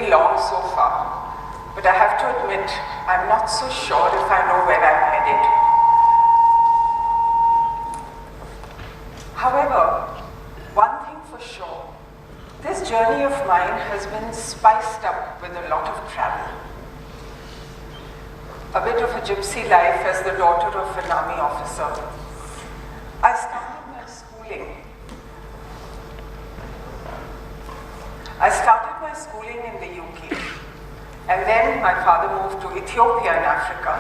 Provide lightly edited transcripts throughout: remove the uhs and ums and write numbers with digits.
along so far, but I have to admit, I'm not so sure if I know where I'm headed. However, one thing for sure, this journey of mine has been spiced up with a lot of travel. A bit of a gypsy life as the daughter of an army officer. I started my schooling in the UK, and then my father moved to Ethiopia in Africa.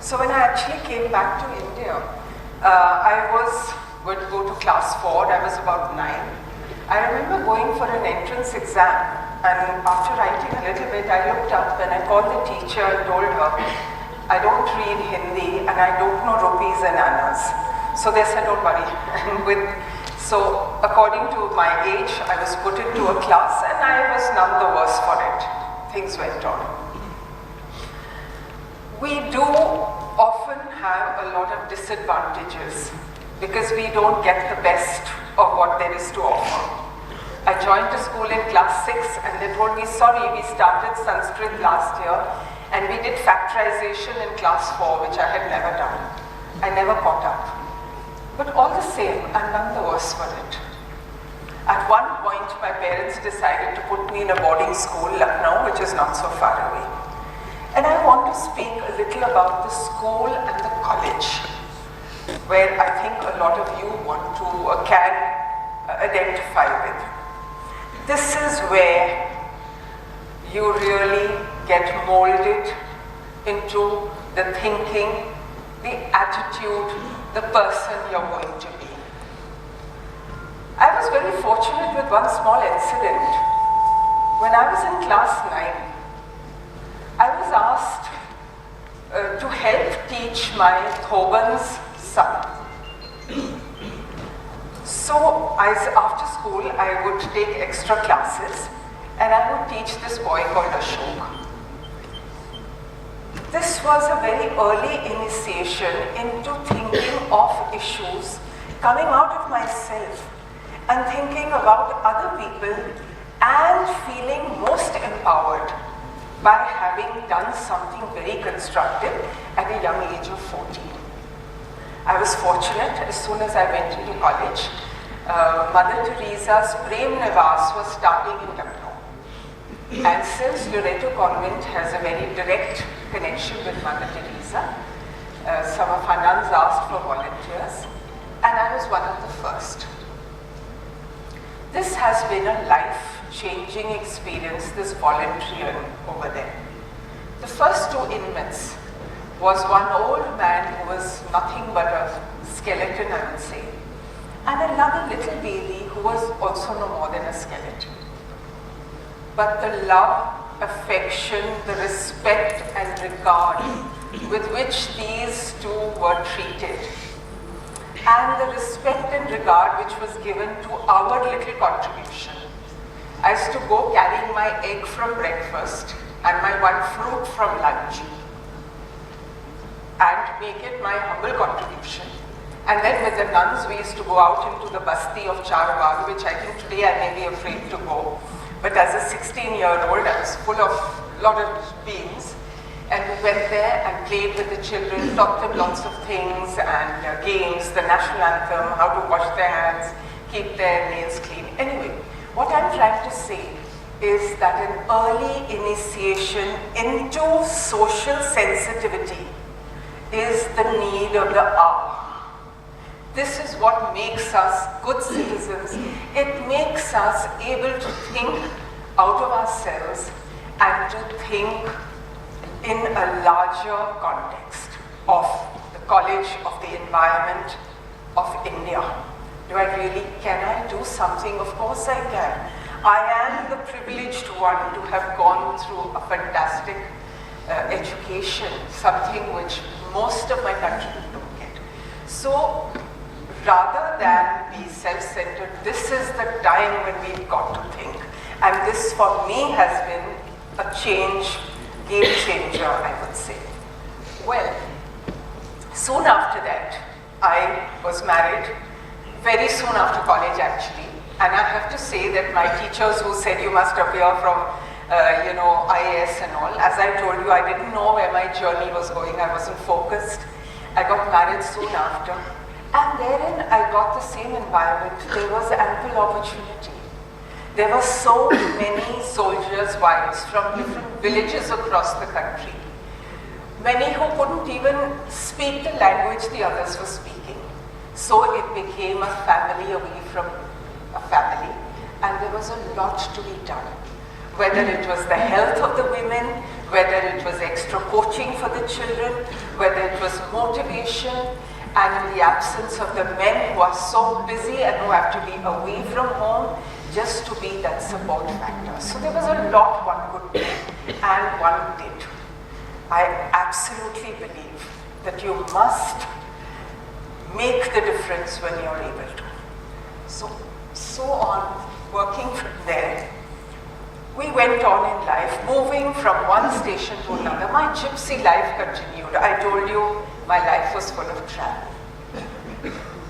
So when I actually came back to India, I was going to go to class 4, I was about 9. I remember going for an entrance exam, and after writing a little bit, I looked up and I called the teacher and told her, I don't read Hindi and I don't know rupees and annas. So they said, don't worry. So according to my age, I was put into a class and I was none the worse for it. Things went on. We do often have a lot of disadvantages because we don't get the best of what there is to offer. I joined a school in class 6 and they told me, sorry, we started Sanskrit last year and we did factorization in class 4, which I had never done. I never caught up. But all the same, I'm none the worse for it. At one point, my parents decided to put me in a boarding school, Lucknow, which is not so far away. And I want to speak a little about the school and the college, where I think a lot of you want to, can identify with. This is where you really get molded into the thinking, the attitude, the person you're going to be. I was very fortunate with one small incident. When I was in class 9, I was asked to help teach my Thoban's son. So after school, I would take extra classes and I would teach this boy called Ashok. This was a very early initiation into thinking of issues, coming out of myself and thinking about other people and feeling most empowered by having done something very constructive at a young age of 14. I was fortunate as soon as I went into college. Mother Teresa's Prem Niwas was starting in Lucknow. And since Loreto Convent has a very direct connection with Mother Teresa, some of our nuns asked for volunteers, and I was one of the first. This has been a life-changing experience, this volunteering over there. The first 2 inmates was one old man who was nothing but a skeleton, I would say, and another little baby who was also no more than a skeleton. But the love, affection, the respect and regard with which these 2 were treated, and the respect and regard which was given to our little contribution. I used to go carrying my egg from breakfast and my 1 fruit from lunch and make it my humble contribution. And then with the nuns, we used to go out into the basti of Charbagh, which I think today I may be afraid to go. But as a 16-year-old, I was full of a lot of beings. And we went there and played with the children, taught them lots of things and games, the national anthem, how to wash their hands, keep their nails clean. Anyway, what I'm trying to say is that an early initiation into social sensitivity is the need of the hour. This is what makes us good citizens. It makes us able to think out of ourselves and to think in a larger context of the college, of the environment, of India. Can I do something? Of course I can. I am the privileged one to have gone through a fantastic education, something which most of my countrymen don't get. So, rather than be self-centered, this is the time when we've got to think. And this for me has been a game changer, I would say. Well, soon after that, I was married, very soon after college actually. And I have to say that my teachers who said you must appear from IAS and all. As I told you, I didn't know where my journey was going. I wasn't focused. I got married soon after. And therein, I got the same environment. There was ample opportunity. There were so many soldiers' wives from different villages across the country. Many who couldn't even speak the language the others were speaking. So it became a family away from a family. And there was a lot to be done. Whether it was the health of the women, whether it was extra coaching for the children, whether it was motivation, and in the absence of the men who are so busy and who have to be away from home, just to be that support factor. So there was a lot one could do, and one did. I absolutely believe that you must make the difference when you're able to. So on, working from there, we went on in life, moving from one station to another. My gypsy life continued. I told you my life was full of travel.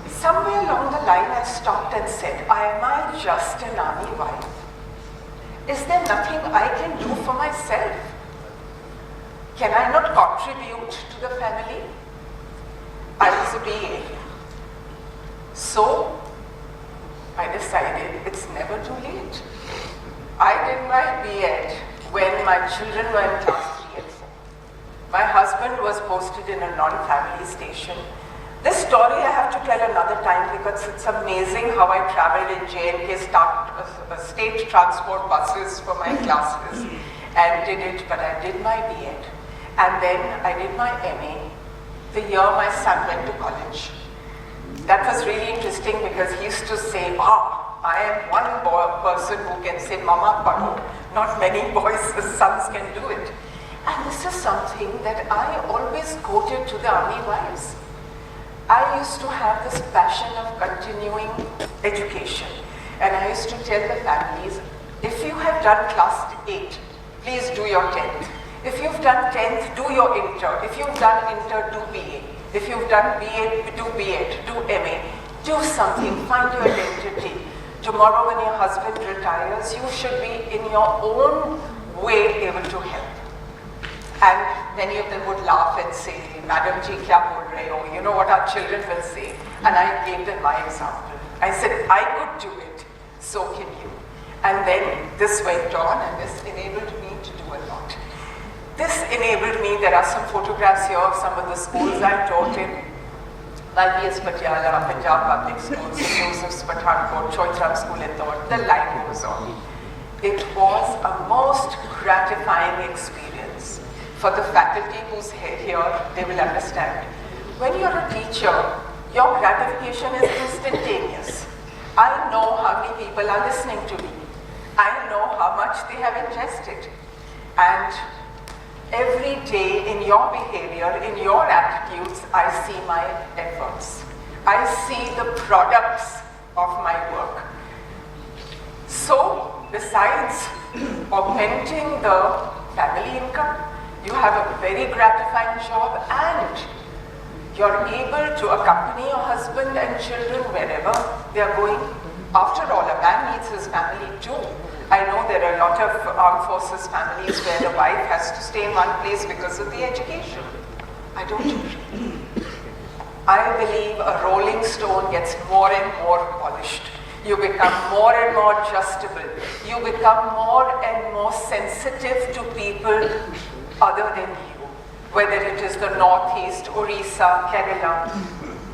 Somewhere along the line I stopped and said, am I just an army wife? Is there nothing I can do for myself? Can I not contribute to the family? I was a BA. So I decided it's never too late. I did my B.Ed when my children were in class 3 and 4. My husband was posted in a non-family station. This story I have to tell another time because it's amazing how I traveled in J&K state transport buses for my classes and did it, but I did my B.Ed. And then I did my MA the year my son went to college. That was really interesting because he used to say, I am one person who can say Mama Pado. Not many boys' sons can do it. And this is something that I always quoted to the army wives. I used to have this passion of continuing education. And I used to tell the families, if you have done class 8, please do your 10th. If you've done 10th, do your inter. If you've done inter, do BA. If you've done BA, do B.Ed, do MA. Do something, find your identity. Tomorrow when your husband retires, you should be in your own way able to help. And many of them would laugh and say, Madam ji, kya bol rahe ho? You know what our children will say. And I gave them my example. I said, I could do it, so can you. And then this went on and this enabled me to do a lot. This enabled me, there are some photographs here of some of the schools I taught in. Valvius Patiala, Punjab Public Schools, Joseph's Pathankot, Choitram School in Indore, the line goes on. It was a most gratifying experience. For the faculty who's here, they will understand. When you're a teacher, your gratification is instantaneous. I know how many people are listening to me. I know how much they have ingested. And every day in your behavior, in your attitudes, I see my efforts. I see the products of my work. So, besides augmenting the family income, you have a very gratifying job and you're able to accompany your husband and children wherever they are going. After all, a man needs his family too. I know there are a lot of armed forces families where the wife has to stay in one place because of the education. I don't agree. I believe a rolling stone gets more and more polished. You become more and more adjustable. You become more and more sensitive to people other than you. Whether it is the Northeast, Orissa, Kerala.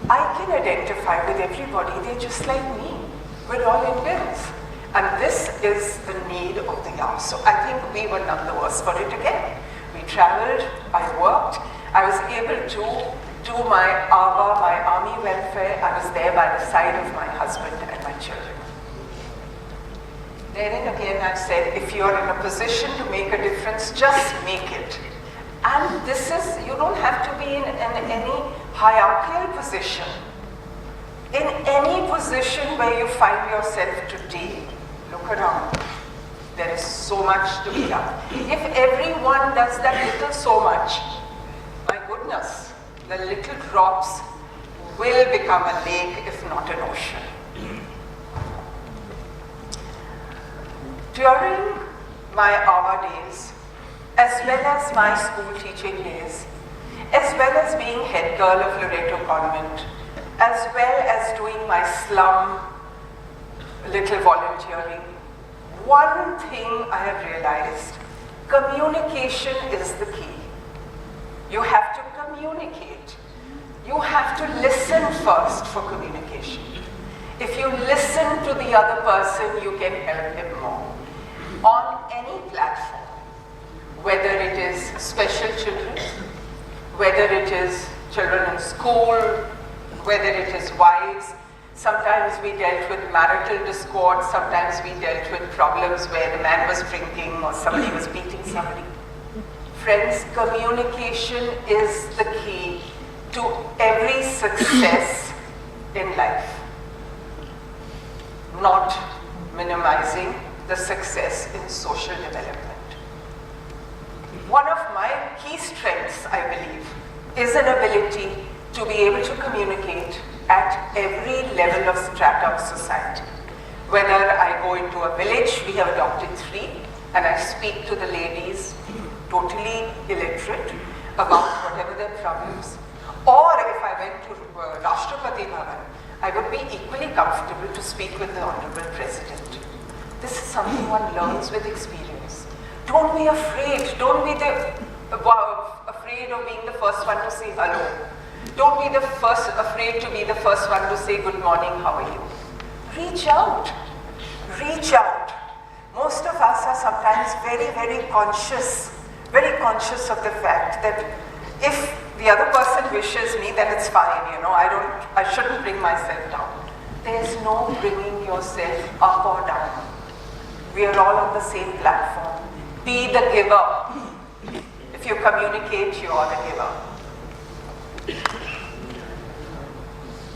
I can identify with everybody. They're just like me. We're all Indians. And this is the need of the hour. So I think we were none the worse for it again. We traveled, I worked, I was able to do my AWA, my army welfare. I was there by the side of my husband and my children. Therein again I've said, if you're in a position to make a difference, just make it. And this is, you don't have to be in any hierarchical position. In any position where you find yourself today, look around. There is so much to be done. If everyone does that little so much, my goodness, the little drops will become a lake, if not an ocean. During my hour days, as well as my school teaching days, as well as being head girl of Loreto Convent, as well as doing my slum little volunteering, one thing I have realized, communication is the key. You have to communicate. You have to listen first for communication. If you listen to the other person, you can help him more. On any platform, whether it is special children, whether it is children in school, whether it is wives, sometimes we dealt with marital discord, sometimes we dealt with problems where the man was drinking or somebody was beating somebody. Friends, communication is the key to every success in life. Not minimizing the success in social development. One of my key strengths, I believe, is an ability to be able to communicate at every level of strata of society. Whether I go into a village, we have adopted 3, and I speak to the ladies, totally illiterate, about whatever their problems. Or if I went to Rashtrapati Bhavan, I would be equally comfortable to speak with the Honorable President. This is something one learns with experience. Don't be afraid. Don't be afraid of being the first one to say hello. Don't be afraid to be the first one to say good morning, how are you? Reach out. Reach out. Most of us are sometimes very, very conscious of the fact that if the other person wishes me, then it's fine, you know, I shouldn't bring myself down. There's no bringing yourself up or down. We are all on the same platform. Be the giver. If you communicate, you are the giver.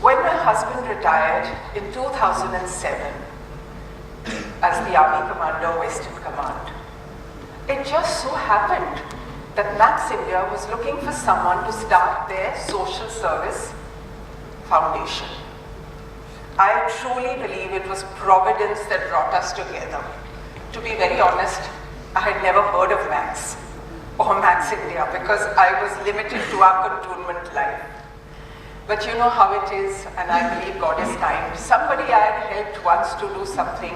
When my husband retired in 2007 as the Army Commander, Western Command, it just so happened that Max India was looking for someone to start their social service foundation. I truly believe it was Providence that brought us together. To be very honest, I had never heard of Max or Max India because I was limited to our cantonment life. But you know how it is, and I believe God is kind. Somebody I had helped once to do something,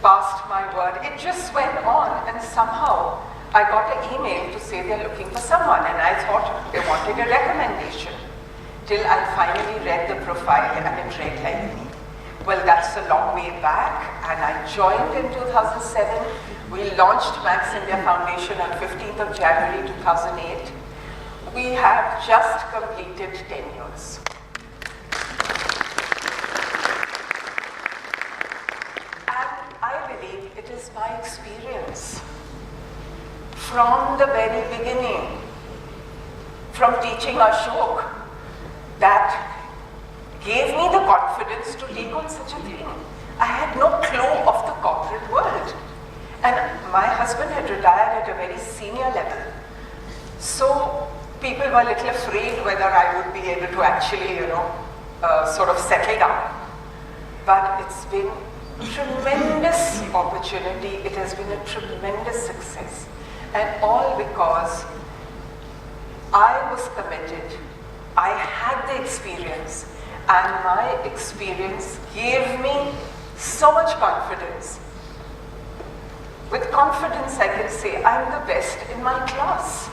passed my word, it just went on, and somehow I got an email to say they're looking for someone, and I thought they wanted a recommendation. Till I finally read the profile and it read like me. Well, that's a long way back, and I joined in 2007. We launched Max India Foundation on 15th of January 2008. We have just completed 10 years. And I believe it is my experience from the very beginning, from teaching Ashok, that gave me the confidence to take on such a thing. I had no clue of the corporate world. And my husband had retired at a very senior level. So people were a little afraid whether I would be able to actually, sort of settle down. But it's been a tremendous opportunity. It has been a tremendous success. And all because I was committed. I had the experience, and my experience gave me so much confidence. With confidence, I can say I'm the best in my class.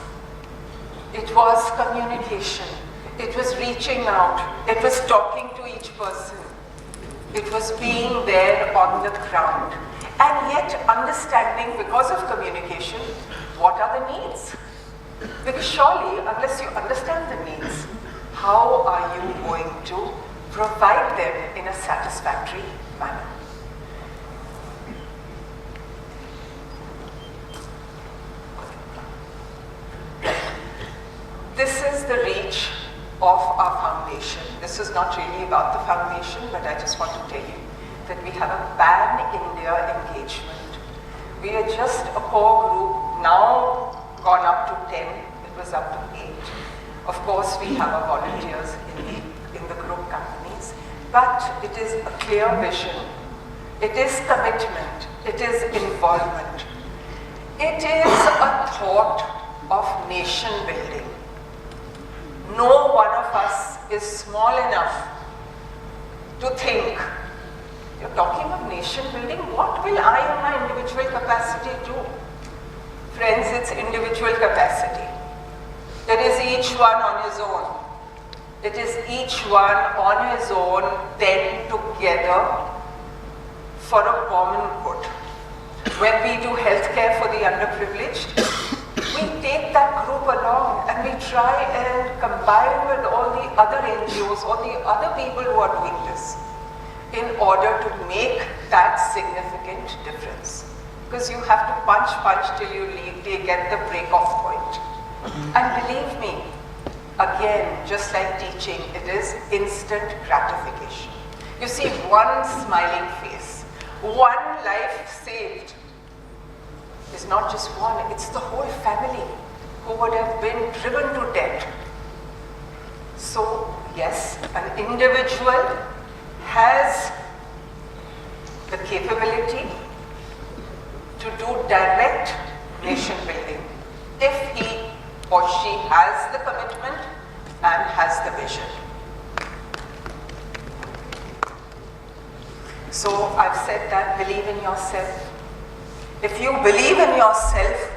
It was communication. It was reaching out. It was talking to each person. It was being there on the ground. And yet understanding, because of communication, what are the needs? Because surely, unless you understand the needs, how are you going to provide them in a satisfactory manner? This is the reach of our foundation. This is not really about the foundation, but I just want to tell you that we have a pan-India engagement. We are just a core group, now gone up to 10, it was up to 8. Of course, we have our volunteers in the group companies, but it is a clear vision. It is commitment. It is involvement. It is a thought of nation building. No one of us is small enough to think, you're talking of nation building, what will I in my individual capacity do? Friends, it's individual capacity. It is each one on his own. It is each one on his own, then together for a common good. When we do healthcare for the underprivileged, we take that group along and we try and combine with all the other NGOs or the other people who are doing this in order to make that significant difference. Because you have to punch till you leave, they get the break-off point. And believe me, again, just like teaching, it is instant gratification. You see one smiling face, one life saved. Is not just one, it's the whole family who would have been driven to death. So yes, an individual has the capability to do direct nation building if he or she has the commitment and has the vision. So I've said that, believe in yourself. If you believe in yourself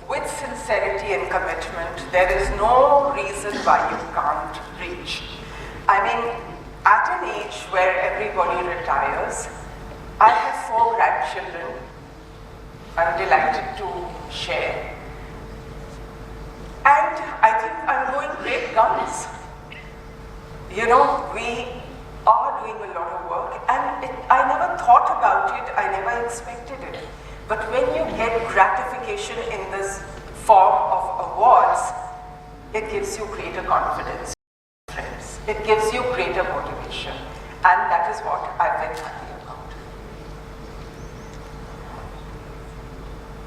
with sincerity and commitment, there is no reason why you can't reach. I mean, at an age where everybody retires, I have 4 grandchildren. I'm delighted to share. And I think I'm going great guns. You know, we are doing a lot of work, and I never thought about it, I never expected it. But when you get gratification in this form of awards, it gives you greater confidence, friends. It gives you greater motivation. And that is what I've been happy about.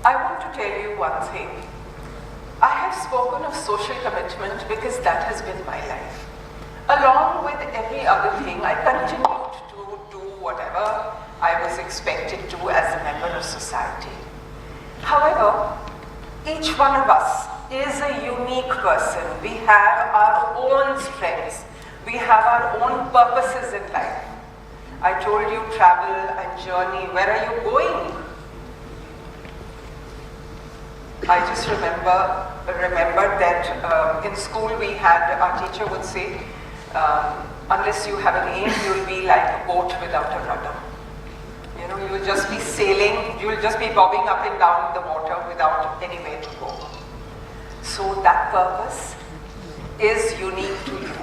I want to tell you one thing. I have spoken of social commitment because that has been my life. Along with every other thing, I continued to do whatever I was expected to as a member of society. However, each one of us is a unique person. We have our own strengths. We have our own purposes in life. I told you travel and journey. Where are you going? I just remembered that in school we had, our teacher would say, unless you have an aim, you'll be like a boat without a rudder. You know, you will just be sailing, you will just be bobbing up and down the water without anywhere to go. So that purpose is unique to you.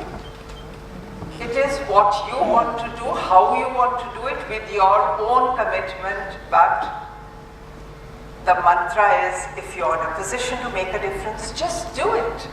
It is what you want to do, how you want to do it with your own commitment, but the mantra is, if you're in a position to make a difference, just do it.